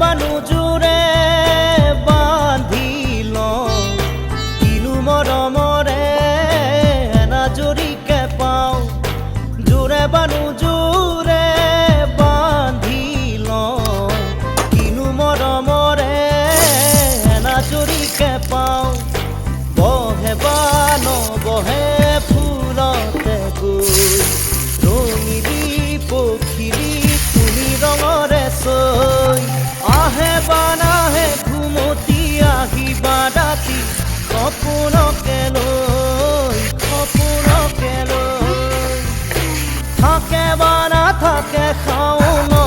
বানুজোৰে বান্ধি লওঁ কিনো মৰমৰে এনাজৰীকে পাওঁ জোৰে বানুজোৰে বান্ধি লওঁ কিনো মৰমৰে এনাজৰীকে পাওঁ বহে বা নবহে ফুলতে গৈ ৰঙিলি পখিলি তুমি ৰঙৰে চৈ আহে বা নাহে ঘুমতি আহিবা ৰাতি সপোনকে লৈ থাকে বা নাথাকে খাওঁ